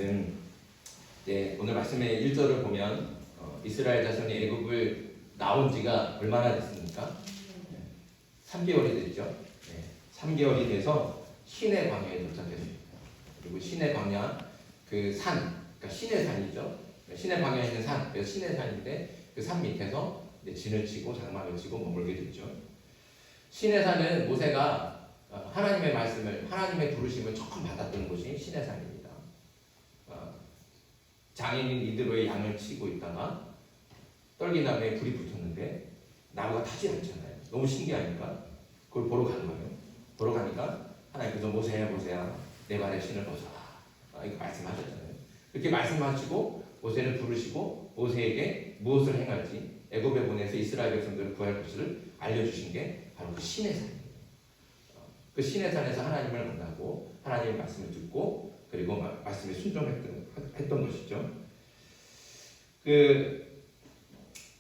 말씀, 오늘 말씀의 1절을 보면 이스라엘 자손이 애굽을 나온 지가 얼마나 됐습니까? 3개월이 됐죠. 3개월이 돼서 시내 광야에 도착했습니다. 그리고 시내 광야 그 산, 그러니까 시내 산이죠. 시내 광야에 있는 산, 그래서 시내 산인데 그 산 밑에서 진을 치고 장막을 치고 머물게 됐죠. 시내 산은 모세가 하나님의 말씀을, 하나님의 부르심을 처음 받았던 곳이 시내 산입니다. 장인인 이드로의 양을 치고 있다가 떨기나무에 불이 붙었는데 나무가 타지 않잖아요. 너무 신기하니까 그걸 보러 간 거예요. 보러 가니까 하나님께서 모세야 내 발에 신을 벗어라, 이거 말씀하셨잖아요. 그렇게 말씀하시고 모세를 부르시고 모세에게 무엇을 행할지, 애굽에 보내서 이스라엘 백성들을 구할 것을 알려주신 게 바로 그 시내 산이에요. 그 시내 산에서 하나님을 만나고 하나님의 말씀을 듣고 그리고 말씀에 순종했던 것이죠.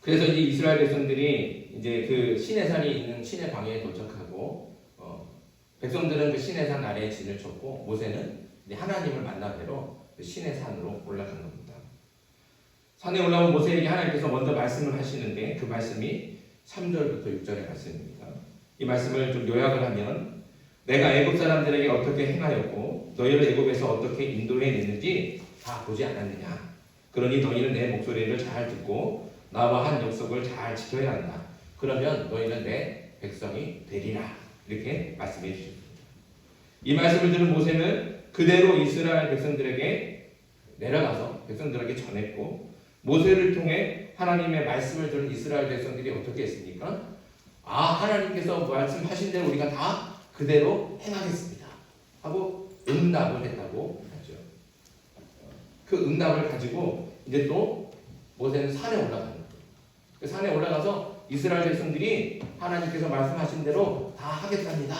그래서 이제 이스라엘 백성들이 이제 그 시내 산이 있는 시내 광야에 도착하고 백성들은 그 시내 산 아래에 진을 쳤고 모세는 이제 하나님을 만나뵈러 그 시내 산으로 올라간 겁니다. 산에 올라온 모세에게 하나님께서 먼저 말씀을 하시는데 그 말씀이 3절부터 6절의 말씀입니다. 이 말씀을 좀 요약을 하면, 내가 애굽 사람들에게 어떻게 행하였고 너희를 애굽에서 어떻게 인도해냈는지 다 보지 않았느냐. 그러니 너희는 내 목소리를 잘 듣고 나와 한 약속을 잘 지켜야 한다. 그러면 너희는 내 백성이 되리라. 이렇게 말씀해 주셨습니다. 이 말씀을 들은 모세는 그대로 이스라엘 백성들에게 내려가서 백성들에게 전했고, 모세를 통해 하나님의 말씀을 들은 이스라엘 백성들이 어떻게 했습니까? 하나님께서 말씀하신 대로 우리가 다 그대로 행하겠습니다 하고 응답을 했다고 하죠. 그 응답을 가지고 이제 또 모세는 산에 올라가는 거예요. 그 산에 올라가서 이스라엘 백성들이 하나님께서 말씀하신 대로 다 하겠답니다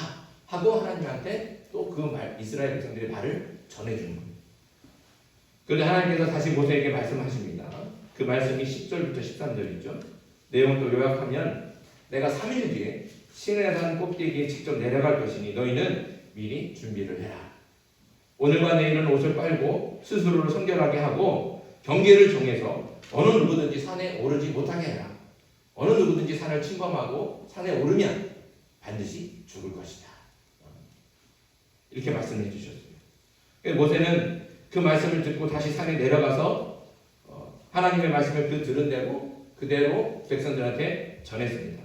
하고 하나님한테 또 그 이스라엘 백성들의 말을 전해주는 거예요. 그런데 하나님께서 다시 모세에게 말씀하십니다. 그 말씀이 10절부터 13절이죠. 내용을 또 요약하면, 내가 3일 뒤에 시내산 꼭대기에 직접 내려갈 것이니 너희는 미리 준비를 해라. 오늘과 내일은 옷을 빨고 스스로를 성결하게 하고 경계를 정해서 어느 누구든지 산에 오르지 못하게 해라. 어느 누구든지 산을 침범하고 산에 오르면 반드시 죽을 것이다. 이렇게 말씀을 해주셨어요. 모세는 그 말씀을 듣고 다시 산에 내려가서 하나님의 말씀을 들은 대로 그대로 백성들한테 전했습니다.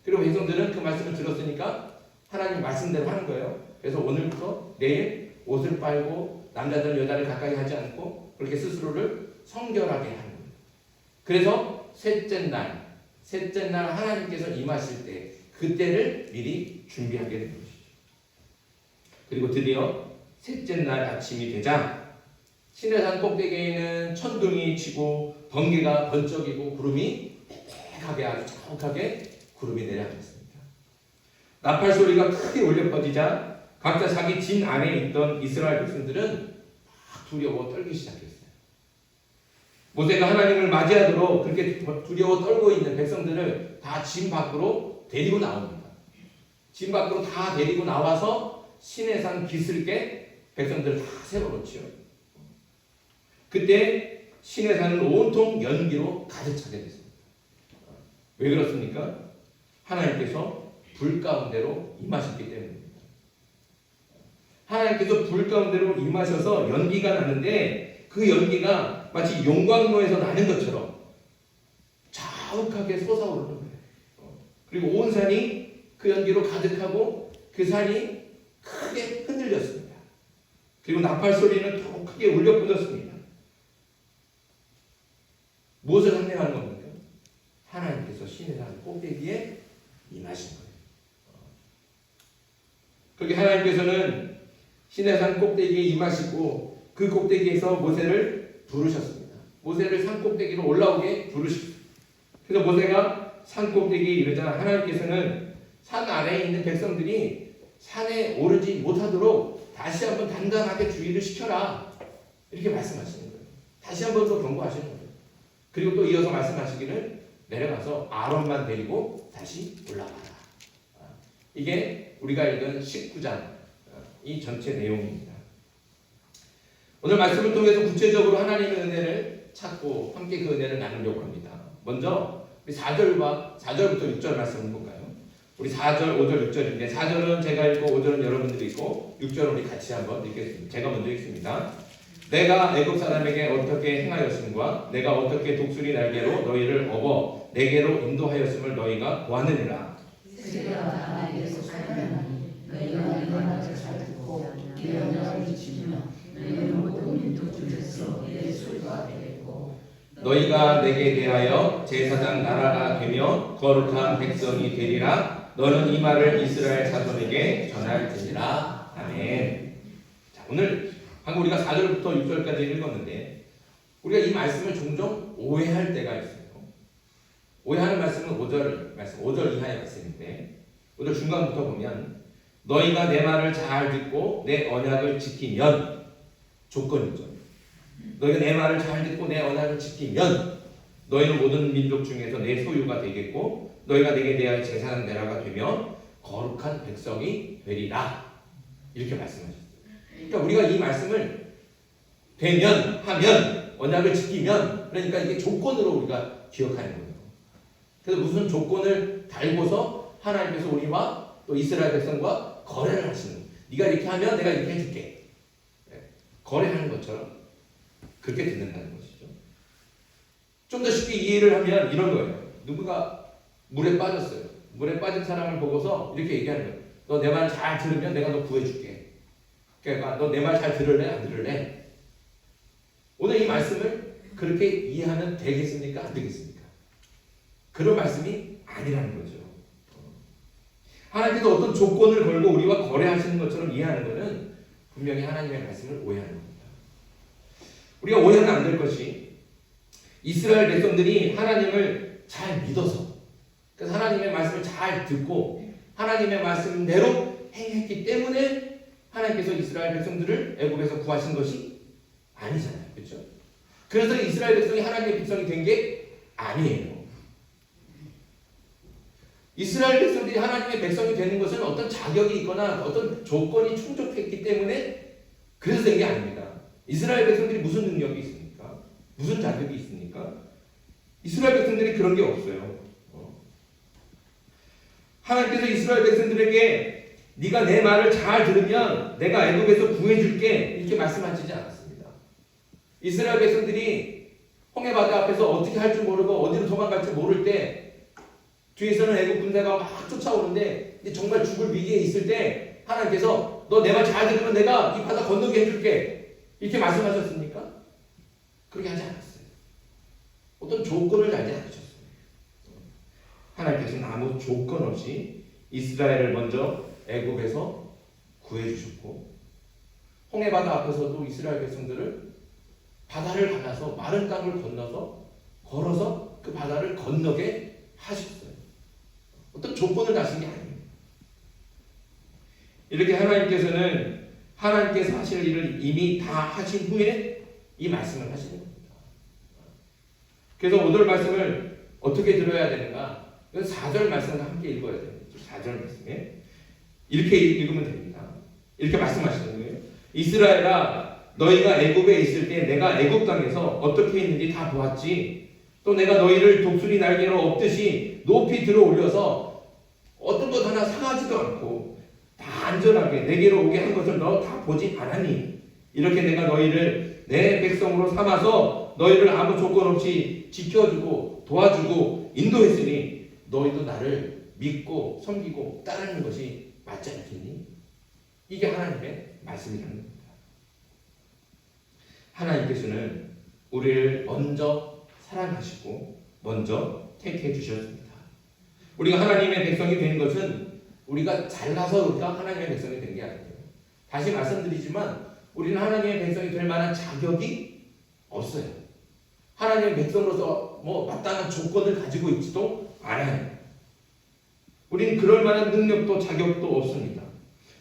그리고 백성들은 그 말씀을 들었으니까 하나님 말씀대로 하는 거예요. 그래서 오늘부터 내일 옷을 빨고 남자들 여자를 가까이 하지 않고 그렇게 스스로를 성결하게 하는 거예요. 그래서 셋째 날 하나님께서 임하실 때 그때를 미리 준비하게 된 것이죠. 그리고 드디어 셋째 날 아침이 되자 시내산 꼭대기에는 천둥이 치고 번개가 번쩍이고 구름이 빽빽하게 아주 자욱하게 구름이 내려앉았습니다. 나팔 소리가 크게 울려 퍼지자 각자 자기 진 안에 있던 이스라엘 백성들은 막 두려워 떨기 시작했어요. 모세가 하나님을 맞이하도록 그렇게 두려워 떨고 있는 백성들을 다 진 밖으로 데리고 나옵니다. 진 밖으로 다 데리고 나와서 시내산 기슭에 백성들을 다 세워놓죠. 그때 시내산은 온통 연기로 가득 차게 됐습니다. 왜 그렇습니까? 하나님께서 불 가운데로 임하셨기 때문입니다. 하나님께서 불 가운데로 임하셔서 연기가 나는데 그 연기가 마치 용광로에서 나는 것처럼 자욱하게 솟아오르는 거예요. 그리고 온 산이 그 연기로 가득하고 그 산이 크게 흔들렸습니다. 그리고 나팔 소리는 더 크게 울려 퍼졌습니다. 무엇을 상징하는 겁니까? 하나님께서 시내산 꼭대기에 임하신 거예요. 그렇게 하나님께서는 시내산 꼭대기에 임하시고 그 꼭대기에서 모세를 부르셨습니다. 모세를 산 꼭대기로 올라오게 부르셨습니다. 그래서 모세가 산 꼭대기에 이르자 하나님께서는 산 아래에 있는 백성들이 산에 오르지 못하도록 다시 한번 단단하게 주의를 시켜라. 이렇게 말씀하시는 거예요. 다시 한번 더 경고하시는 거예요. 그리고 또 이어서 말씀하시기를 내려가서 아론만 데리고 다시 올라가라. 이게 우리가 읽은 19장 이 전체 내용입니다. 오늘 말씀을 통해서 구체적으로 하나님의 은혜를 찾고 함께 그 은혜를 나누려고 합니다. 먼저 우리 4절부터 6절 말씀을 볼까요? 우리 4절, 5절, 6절인데 4절은 제가 읽고 5절은 여러분들이 읽고 6절은 우리 같이 한번 읽겠습니다. 제가 먼저 읽습니다. 내가 애굽 사람에게 어떻게 행하였음과 내가 어떻게 독수리 날개로 너희를 업어 내게로 인도하였음을 너희가 보았느니라. 이스라엘아 나에게서 살아나니 너희가 내 말을 잘 듣고 내 언약을 지키며 너희는 모든 민족 중에서 내 소유가 되겠고 너희가 내게 대하여 제사장 나라가 되며 거룩한 백성이 되리라. 너는 이 말을 이스라엘 자손에게 전할지니라. 아멘. 자, 오늘 방금 우리가 4절부터 6절까지 읽었는데 우리가 이 말씀을 종종 오해할 때가 있어요. 오해하는 말씀은 5절 이하의 말씀인데 5절 중간부터 보면 너희가 내 말을 잘 듣고 내 언약을 지키면 조건이죠. 너희가 내 말을 잘 듣고 내 언약을 지키면 너희는 모든 민족 중에서 내 소유가 되겠고 너희가 내게 대하여 제사장 나라가 되며 거룩한 백성이 되리라. 이렇게 말씀하셨어요. 그러니까 우리가 이 말씀을 되면, 하면, 언약을 지키면, 그러니까 이게 조건으로 우리가 기억하는 거예요. 그래서 무슨 조건을 달고서 하나님께서 우리와 또 이스라엘 백성과 거래를 하시는 거예요. 네가 이렇게 하면 내가 이렇게 해줄게. 거래하는 것처럼 그렇게 듣는다는 것이죠. 좀 더 쉽게 이해를 하면 이런 거예요. 누구가 물에 빠졌어요. 물에 빠진 사람을 보고서 이렇게 얘기하는 거예요. 너 내 말 잘 들으면 내가 너 구해줄게. 그러니까 너 내 말 잘 들을래? 안 들을래? 오늘 이 말씀을 그렇게 이해하면 되겠습니까? 안 되겠습니까? 그런 말씀이 아니라는 거죠. 하나님께서 어떤 조건을 걸고 우리와 거래하시는 것처럼 이해하는 것은 분명히 하나님의 말씀을 오해하는 겁니다. 우리가 오해하면 안 될 것이 이스라엘 백성들이 하나님을 잘 믿어서 그래서 하나님의 말씀을 잘 듣고 하나님의 말씀대로 행했기 때문에 하나님께서 이스라엘 백성들을 애굽에서 구하신 것이 아니잖아요. 그렇죠? 그래서 이스라엘 백성이 하나님의 백성이 된 게 아니에요. 이스라엘 백성들이 하나님의 백성이 되는 것은 어떤 자격이 있거나 어떤 조건이 충족했기 때문에 그래서 된 게 아닙니다. 이스라엘 백성들이 무슨 능력이 있습니까? 무슨 자격이 있습니까? 이스라엘 백성들이 그런 게 없어요. 하나님께서 이스라엘 백성들에게 네가 내 말을 잘 들으면 내가 애굽에서 구해줄게 이렇게 말씀하시지 않았습니다. 이스라엘 백성들이 홍해바다 앞에서 어떻게 할 줄 모르고 어디로 도망갈 줄 모를 때 뒤에서는 애굽 군대가 막 쫓아오는데 정말 죽을 위기에 있을 때 하나님께서 너 내 말 잘 들으면 내가 이 바다 건너게 해줄게 이렇게 말씀하셨습니까? 그렇게 하지 않았어요. 어떤 조건을 달지 않으셨어요. 하나님께서는 아무 조건 없이 이스라엘을 먼저 애굽에서 구해주셨고 홍해바다 앞에서도 이스라엘 백성들을 바다를 갈라서 마른 땅을 건너서 걸어서 그 바다를 건너게 하셨어요. 어떤 조건을 다신 게 아니에요. 이렇게 하나님께서는 하나님께서 하실 일을 이미 다 하신 후에 이 말씀을 하시는 겁니다. 그래서 5절 말씀을 어떻게 들어야 되는가? 4절 말씀을 함께 읽어야 돼요. 4절 말씀에 이렇게 읽으면 됩니다. 이렇게 말씀하시는 거예요. 이스라엘아 너희가 애굽에 있을 때 내가 애굽 땅에서 어떻게 했는지 다 보았지. 또 내가 너희를 독수리 날개로 엎듯이 높이 들어 올려서 어떤 것 하나 상하지도 않고 다 안전하게 내게로 오게 한 것을 너 다 보지 않았니? 이렇게 내가 너희를 내 백성으로 삼아서 너희를 아무 조건 없이 지켜주고 도와주고 인도했으니 너희도 나를 믿고 섬기고 따르는 것이 맞지 않겠니? 이게 하나님의 말씀이라는 겁니다. 하나님께서는 우리를 먼저 사랑하시고 먼저 택해 주셨습니다. 우리가 하나님의 백성이 된 것은 우리가 잘나서 우리가 하나님의 백성이 된 게 아니에요. 다시 말씀드리지만 우리는 하나님의 백성이 될 만한 자격이 없어요. 하나님의 백성으로서 마땅한 조건을 가지고 있지도 않아요. 우리는 그럴 만한 능력도 자격도 없습니다.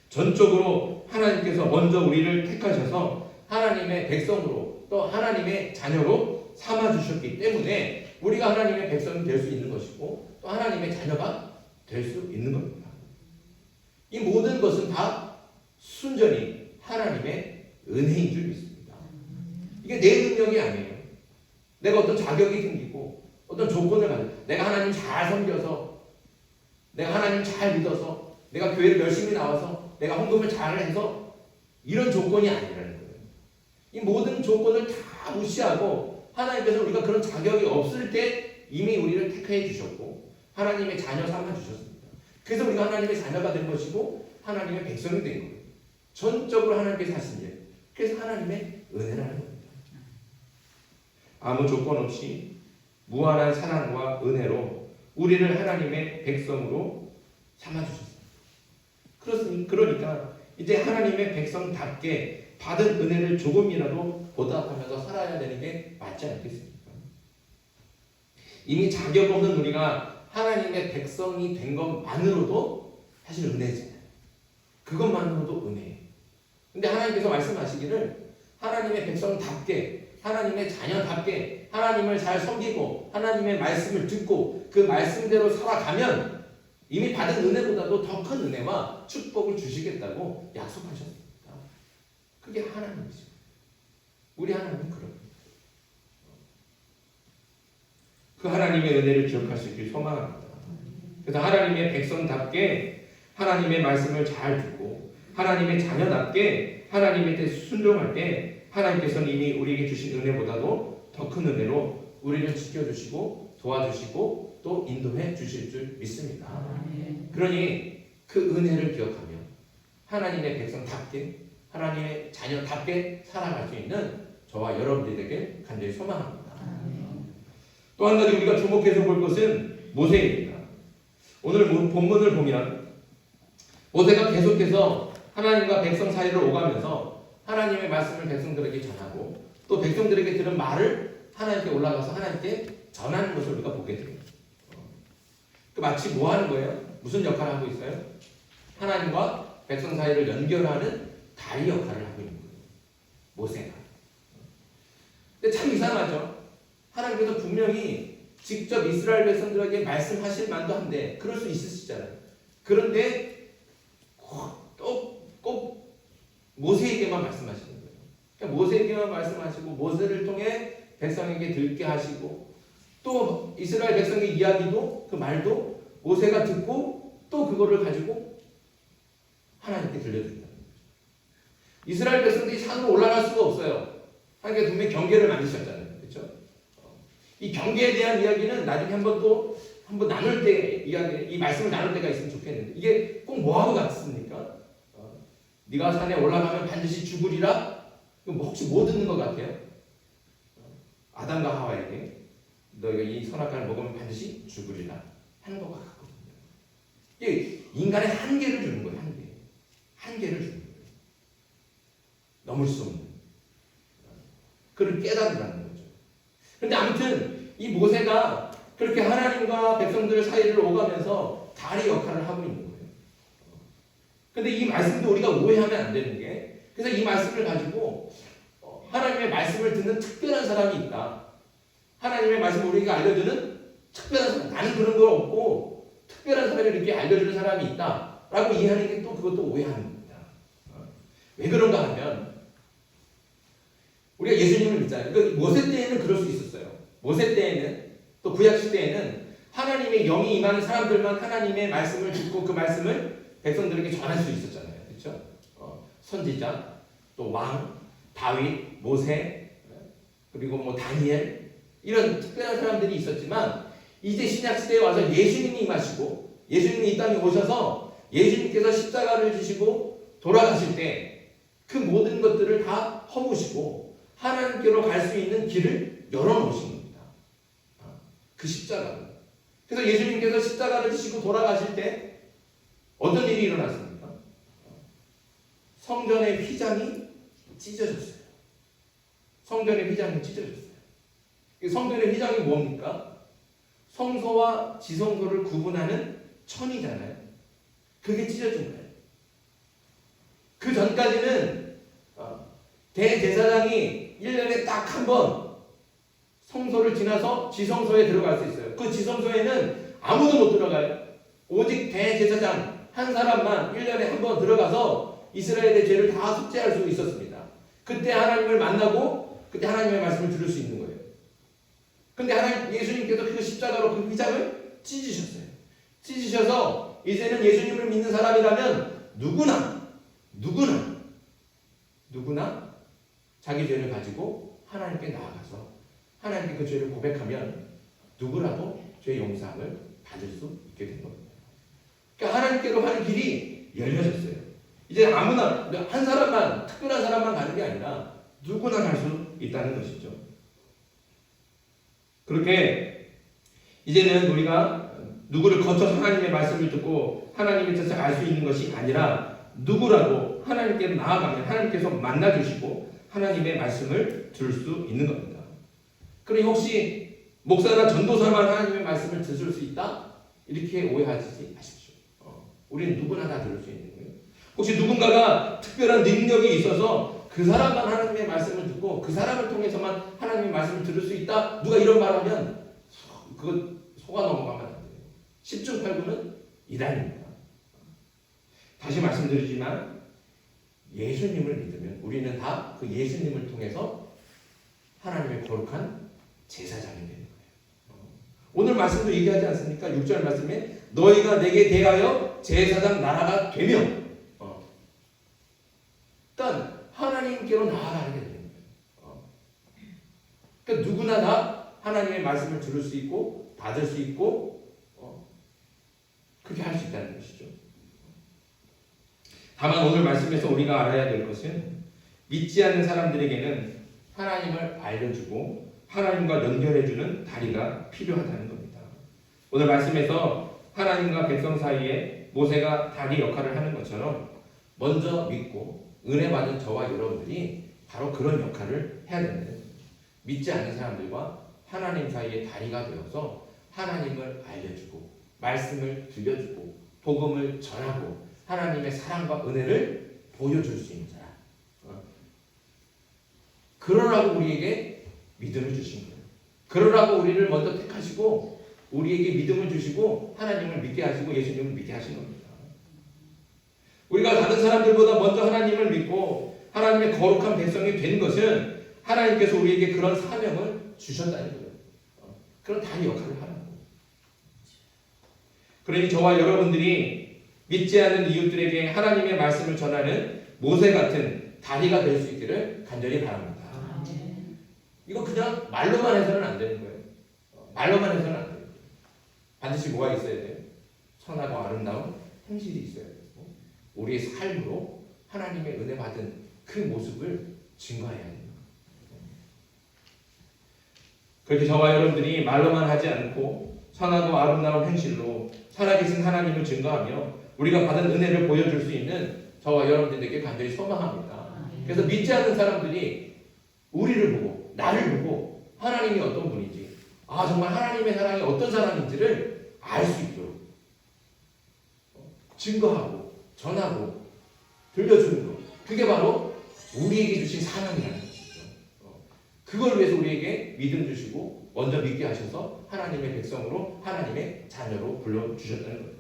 전적으로 하나님께서 먼저 우리를 택하셔서 하나님의 백성으로 또 하나님의 자녀로 삼아주셨기 때문에 우리가 하나님의 백성이 될 수 있는 것이고 또 하나님의 자녀가 될 수 있는 겁니다. 이 모든 것은 다 순전히 하나님의 은혜인 줄 믿습니다. 이게 내 능력이 아니에요. 내가 어떤 자격이 생기고 어떤 조건을 가지고 내가 하나님 잘 섬겨서 내가 하나님 잘 믿어서 내가 교회를 열심히 나와서 내가 헌금을 잘 해서 이런 조건이 아니라는 거예요. 이 모든 조건을 다 무시하고 하나님께서 우리가 그런 자격이 없을 때 이미 우리를 택해 주셨고 하나님의 자녀 삼아 주셨습니다. 그래서 우리가 하나님의 자녀가 된 것이고 하나님의 백성이 된 거예요. 전적으로 하나님께서 하신 일. 그래서 하나님의 은혜라는 겁니다. 아무 조건 없이 무한한 사랑과 은혜로 우리를 하나님의 백성으로 삼아주셨습니다. 그러니까 이제 하나님의 백성답게 받은 은혜를 조금이라도 보답하면서 살아야 되는 게 맞지 않겠습니까? 이미 자격 없는 우리가 하나님의 백성이 된 것만으로도 사실 은혜잖아요. 그것만으로도 은혜예요. 근데 하나님께서 말씀하시기를 하나님의 백성답게 하나님의 자녀답게 하나님을 잘 섬기고 하나님의 말씀을 듣고 그 말씀대로 살아가면 이미 받은 은혜보다도 더 큰 은혜와 축복을 주시겠다고 약속하셨습니다. 그게 하나님이죠. 우리 하나님은 그럽니다. 그 하나님의 은혜를 기억할 수 있길 소망합니다. 그래서 하나님의 백성답게 하나님의 말씀을 잘 듣고 하나님의 자녀답게 하나님의 뜻에 순종할 때 하나님께서는 이미 우리에게 주신 은혜보다도 더 큰 은혜로 우리를 지켜주시고 도와주시고 또 인도해 주실 줄 믿습니다. 그러니 그 은혜를 기억하며 하나님의 백성답게 하나님의 자녀답게 살아갈 수 있는 저와 여러분들에게 간절히 소망합니다. 또 한 가지 우리가 주목해서 볼 것은 모세입니다. 오늘 본문을 보면 모세가 계속해서 하나님과 백성 사이를 오가면서 하나님의 말씀을 백성들에게 전하고 또 백성들에게 들은 말을 하나님께 올라가서 하나님께 전하는 것을 우리가 보게 됩니다. 마치 뭐 하는 거예요? 무슨 역할을 하고 있어요? 하나님과 백성 사이를 연결하는 다리 역할을 하고 있는 거예요. 모세가. 근데 참 이상하죠? 하나님께서 분명히 직접 이스라엘 백성들에게 말씀하실 만도 한데 그럴 수 있으시잖아요. 그런데 꼭 모세에게만 말씀하시는 거예요. 그러니까 모세에게만 말씀하시고 모세를 통해 백성에게 듣게 하시고 또 이스라엘 백성의 이야기도 그 말도 모세가 듣고 또 그거를 가지고 하나님께 들려드린다. 이스라엘 백성들이 산으로 올라갈 수가 없어요. 하나님께서 분명히 경계를 만드셨잖아요. 그렇죠? 이 경계에 대한 이야기는 나중에 한번 나눌 때 이 말씀을 나눌 때가 있으면 좋겠는데 이게 꼭 뭐하고 같습니까? 네가 산에 올라가면 반드시 죽으리라? 뭐 혹시 뭐 듣는 것 같아요? 아담과 하와에게 너희가 이 선악과를 먹으면 반드시 죽으리라 하는 것과 같거든요. 이게 인간의 한계를 주는 거예요. 한계를 주는 거예요. 넘을 수 없는 그를 깨달으라는 거죠. 그런데 아무튼 이 모세가 그렇게 하나님과 백성들 사이를 오가면서 다리 역할을 하고 있는 거예요. 그런데 이 말씀도 우리가 오해하면 안 되는 게 그래서 이 말씀을 가지고 하나님의 말씀을 듣는 특별한 사람이 있다. 하나님의 말씀을 우리가 알려주는 특별한 사람. 나는 그런 거 없고 특별한 사람이 이렇게 알려주는 사람이 있다. 라고 이해하는 게 또 그것도 오해하는 겁니다. 왜 그런가 하면 우리가 예수님을 믿잖아요. 그러니까 모세 때에는 그럴 수 있었어요. 모세 때에는 또 구약 시대에는 하나님의 영이 임하는 사람들만 하나님의 말씀을 듣고 그 말씀을 백성들에게 전할 수 있었잖아요. 그렇죠? 선지자, 또 왕, 다윗, 모세, 그리고 뭐 다니엘 이런 특별한 사람들이 있었지만 이제 신약 시대에 와서 예수님이 임하시고 예수님이 이 땅에 오셔서 예수님께서 십자가를 지시고 돌아가실 때 그 모든 것들을 다 허무시고 하나님께로 갈 수 있는 길을 열어놓으신 겁니다. 그 십자가를. 그래서 예수님께서 십자가를 지시고 돌아가실 때 어떤 일이 일어났습니까? 성전의 휘장이 찢어졌어요. 성전의 휘장이 찢어졌어요. 성전의 휘장이 뭡니까? 성소와 지성소를 구분하는 천이잖아요. 그게 찢어진 거예요. 그 전까지는 대제사장이 1년에 딱 한 번 성소를 지나서 지성소에 들어갈 수 있어요. 그 지성소에는 아무도 못 들어가요. 오직 대제사장 한 사람만 1년에 한 번 들어가서 이스라엘의 죄를 다 속죄할 수 있었습니다. 그때 하나님을 만나고 그때 하나님의 말씀을 들을 수 있는 거예요. 근데 하나님 예수님께서 그 십자가로 그 휘장을 찢으셨어요. 찢으셔서 이제는 예수님을 믿는 사람이라면 누구나 자기 죄를 가지고 하나님께 나아가서 하나님께 그 죄를 고백하면 누구라도 죄 용서함을 받을 수 있게 된 겁니다. 그러니까 하나님께로 가는 길이 열려졌어요. 이제 아무나 한 사람만 특별한 사람만 가는 게 아니라 누구나 갈 수 있다는 것이죠. 그렇게 이제는 우리가 누구를 거쳐서 하나님의 말씀을 듣고 하나님의 뜻을 알 수 있는 것이 아니라 누구라도 하나님께 나아가면 하나님께서 만나주시고 하나님의 말씀을 들을 수 있는 겁니다. 그러니 혹시 목사나 전도사만 하나님의 말씀을 들을 수 있다? 이렇게 오해하지 마십시오. 우리는 누구나 다 들을 수 있는 거예요. 혹시 누군가가 특별한 능력이 있어서 그 사람만 하나님의 말씀을 듣고 그 사람을 통해서만 하나님의 말씀을 들을 수 있다? 누가 이런 말하면 그거 속아 넘어가면 안 돼요. 10중 8구는 이단입니다. 다시 말씀드리지만 예수님을 믿으면 우리는 다 그 예수님을 통해서 하나님의 거룩한 제사장이 되는 거예요. 오늘 말씀도 얘기하지 않습니까? 6절 말씀에 너희가 내게 대하여 제사장 나라가 되며 일단 하나님께로 나아가게 되는 거예요. 그러니까 누구나 다 하나님의 말씀을 들을 수 있고 받을 수 있고 그렇게 할 수 있다는 것이죠. 다만 오늘 말씀에서 우리가 알아야 될 것은 믿지 않는 사람들에게는 하나님을 알려주고 하나님과 연결해주는 다리가 필요하다는 겁니다. 오늘 말씀에서 하나님과 백성 사이에 모세가 다리 역할을 하는 것처럼 먼저 믿고 은혜 받은 저와 여러분들이 바로 그런 역할을 해야 되는 믿지 않는 사람들과 하나님 사이의 다리가 되어서 하나님을 알려주고 말씀을 들려주고 복음을 전하고 하나님의 사랑과 은혜를 보여줄 수 있는 사람. 그러라고 우리에게 믿음을 주신 거예요. 그러라고 우리를 먼저 택하시고 우리에게 믿음을 주시고 하나님을 믿게 하시고 예수님을 믿게 하신 겁니다. 우리가 다른 사람들보다 먼저 하나님을 믿고 하나님의 거룩한 백성이 된 것은 하나님께서 우리에게 그런 사명을 주셨다는 거예요. 그런 다리 역할을 하라고. 그러니 저와 여러분들이 믿지 않는 이웃들에게 하나님의 말씀을 전하는 모세 같은 다리가 될 수 있기를 간절히 바랍니다. 이거 그냥 말로만 해서는 안 되는 거예요. 말로만 해서는 안 돼요. 반드시 뭐가 있어야 돼요? 선하고 아름다운 행실이 있어야 돼요. 우리의 삶으로 하나님의 은혜 받은 그 모습을 증거해야 됩니다. 그렇게 저와 여러분들이 말로만 하지 않고 선하고 아름다운 행실로 살아계신 하나님을 증거하며 우리가 받은 은혜를 보여줄 수 있는 저와 여러분들에게 간절히 소망합니다. 그래서 믿지 않는 사람들이 우리를 보고 나를 보고 하나님이 어떤 분인지 정말 하나님의 사랑이 어떤 사랑인지를 알 수 있도록 증거하고 전하고 들려주는 것, 그게 바로 우리에게 주신 사명이라는 것이죠. 그걸 위해서 우리에게 믿음 주시고 먼저 믿게 하셔서 하나님의 백성으로 하나님의 자녀로 불러주셨다는 겁니다.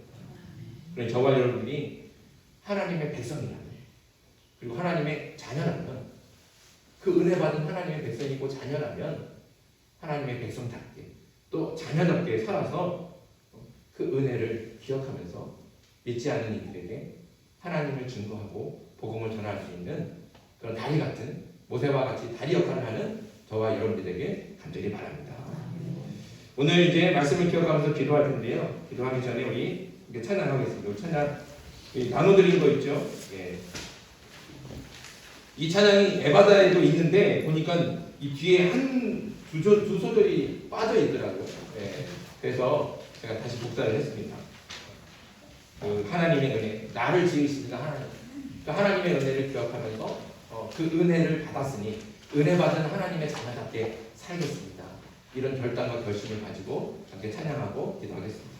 그러니 저와 여러분들이 하나님의 백성이라면 그리고 하나님의 자녀라면 그 은혜 받은 하나님의 백성이고 자녀라면 하나님의 백성답게 또 자녀답게 살아서 그 은혜를 기억하면서 믿지 않는 이들에게 하나님을 증거하고 복음을 전할 수 있는 그런 다리 같은 모세와 같이 다리 역할을 하는 저와 여러분들에게 간절히 바랍니다. 오늘 이제 말씀을 기억하면서 기도할 텐데요. 기도하기 전에 우리 이렇게 찬양하겠습니다. 우리 찬양 나눠드린 거 있죠? 예. 이 찬양이 에바다에도 있는데 보니까 이 뒤에 두 소절이 빠져 있더라고요. 예. 그래서 제가 다시 복사를 했습니다. 그 하나님의 은혜, 나를 지으시니까 하나님. 그 하나님의 은혜를 기억하면서 그 은혜를 받았으니 은혜 받은 하나님의 자녀답게 살겠습니다. 이런 결단과 결심을 가지고 함께 찬양하고 기도하겠습니다.